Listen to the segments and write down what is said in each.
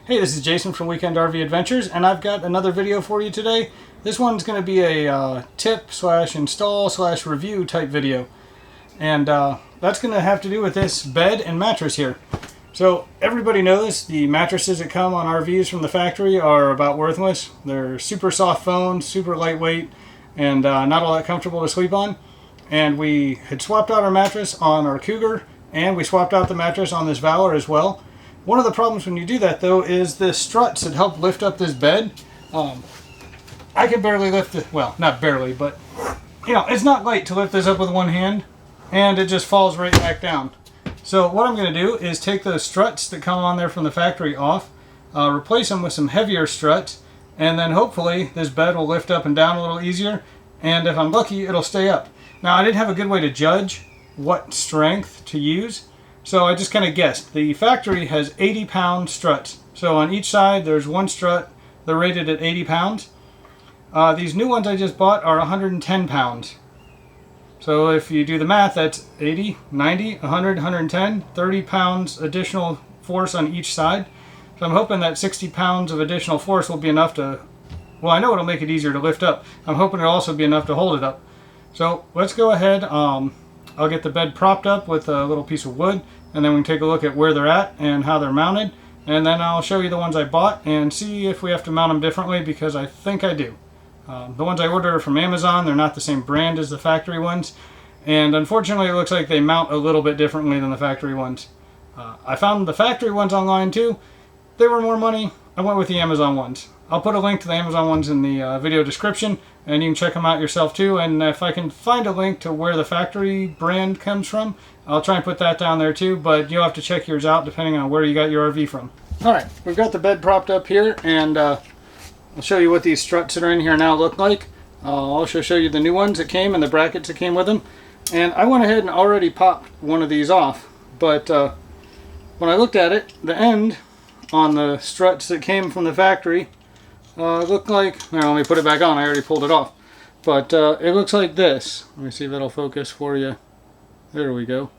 Hey, this is Jason from Weekend RV Adventures, and I've got another video for you today. This one's going to be a tip slash install slash review type video. And that's going to have to do with this bed and mattress here. So everybody knows the mattresses that come on RVs from the factory are about worthless. They're super soft foam, super lightweight, and not all that comfortable to sleep on. And we had swapped out our mattress on our Cougar, and we swapped out the mattress on this Valor as well. One of the problems when you do that, though, is the struts that help lift up this bed. I can barely lift it, well, not barely, but, you know, it's not light to lift this up with one hand, and it just falls right back down. So what I'm going to do is take those struts that come on there from the factory off, replace them with some heavier struts, and then hopefully this bed will lift up and down a little easier, and if I'm lucky, it'll stay up. Now, I didn't have a good way to judge what strength to use, so I just kind of guessed. The factory has 80-pound struts. So on each side, there's one strut. They're rated at 80 pounds. These new ones I just bought are 110 pounds. So if you do the math, that's 80, 90, 100, 110, 30 pounds additional force on each side. So I'm hoping that 60 pounds of additional force will be enough to, well, I know it'll make it easier to lift up. I'm hoping it'll also be enough to hold it up. So let's go ahead. I'll get the bed propped up with a little piece of wood, and then we can take a look at where they're at and how they're mounted, and then I'll show you the ones I bought and see if we have to mount them differently, because I think I do. The ones I ordered are from Amazon. They're not the same brand as the factory ones, and unfortunately it looks like they mount a little bit differently than the factory ones. I found the factory ones online too. They were more money. I went with the Amazon ones. I'll put a link to the Amazon ones in the video description, and you can check them out yourself too. And if I can find a link to where the factory brand comes from, I'll try and put that down there too, but you'll have to check yours out depending on where you got your RV from. Alright, we've got the bed propped up here, and I'll show you what these struts that are in here now look like. I'll also show you the new ones that came and the brackets that came with them. And I went ahead and already popped one of these off, but when I looked at it, the end on the struts that came from the factory looked like, here, let me put it back on, I already pulled it off, but it looks like this. Let me see if it'll focus for you. There we go.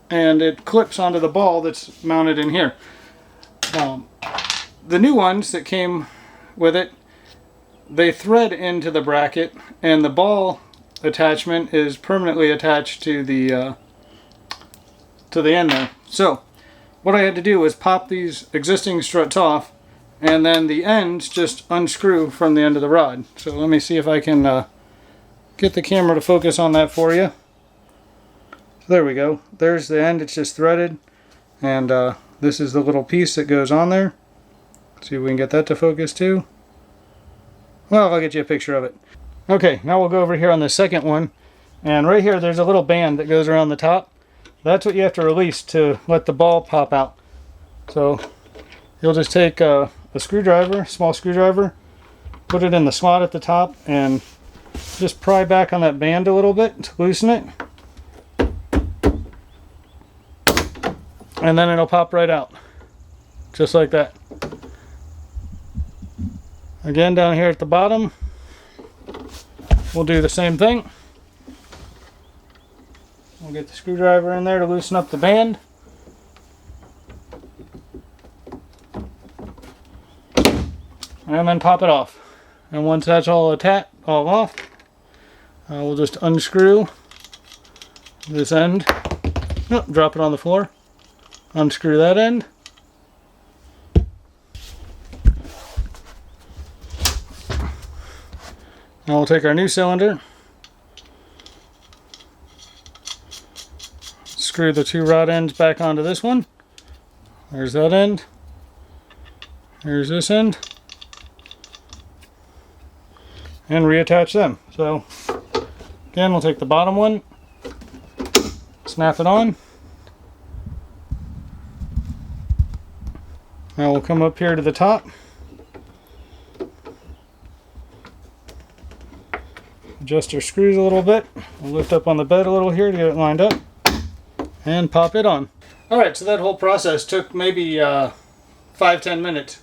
And it clips onto the ball that's mounted in here. The new ones that came with it, they thread into the bracket, and the ball attachment is permanently attached to the end there. So what I had to do was pop these existing struts off, and then the ends just unscrew from the end of the rod. So let me see if I can get the camera to focus on that for you. There we go. There's the end. It's just threaded, and this is the little piece that goes on there. Let's see if we can get that to focus too. Well, I'll get you a picture of it. Okay, now we'll go over here on the second one, and right here there's a little band that goes around the top. That's what you have to release to let the ball pop out. So you'll just take a screwdriver, small screwdriver, put it in the slot at the top, and just pry back on that band a little bit to loosen it. And then it'll pop right out, just like that. Again, down here at the bottom, we'll do the same thing. We'll get the screwdriver in there to loosen up the band. And then pop it off. And once that's all off, we'll just unscrew this end. Oh, drop it on the floor. Unscrew that end. Now we'll take our new cylinder, screw the two rod ends back onto this one. There's that end. Here's this end. And reattach them. So again, we'll take the bottom one, snap it on. Now we'll come up here to the top. Adjust our screws a little bit. We'll lift up on the bed a little here to get it lined up. And pop it on. Alright, so that whole process took maybe 5-10 minutes.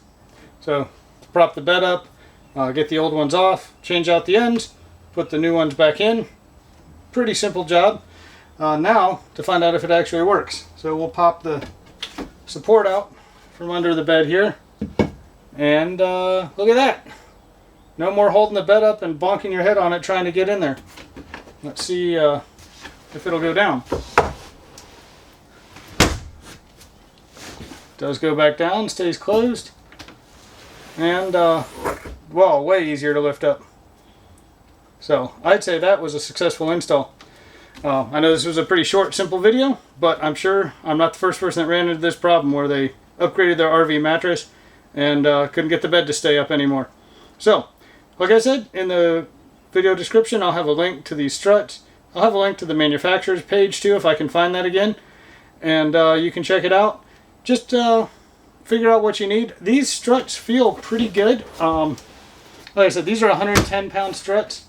So to prop the bed up, get the old ones off, change out the ends, put the new ones back in. Pretty simple job. Now to find out if it actually works. So we'll pop the support out from under the bed here. And look at that. No more holding the bed up and bonking your head on it trying to get in there. Let's see if it'll go down. Does go back down, stays closed. And, well, way easier to lift up. So, I'd say that was a successful install. I know this was a pretty short, simple video, but I'm sure I'm not the first person that ran into this problem where they upgraded their RV mattress and couldn't get the bed to stay up anymore. So, like I said, in the video description I'll have a link to these struts. I'll have a link to the manufacturer's page too if I can find that again. And you can check it out. Just figure out what you need. These struts feel pretty good. Like I said, these are 110-pound struts.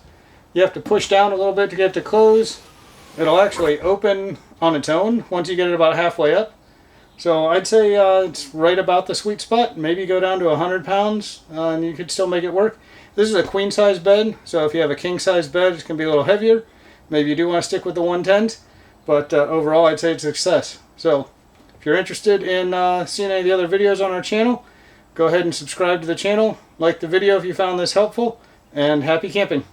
You have to push down a little bit to get it to close. It'll actually open on its own once you get it about halfway up. So I'd say it's right about the sweet spot. Maybe go down to 100 pounds and you could still make it work. This is a queen size bed, so if you have a king size bed it's going to be a little heavier. Maybe you do want to stick with the 110s, but overall I'd say it's a success. So if you're interested in seeing any of the other videos on our channel, go ahead and subscribe to the channel, like the video if you found this helpful, and happy camping.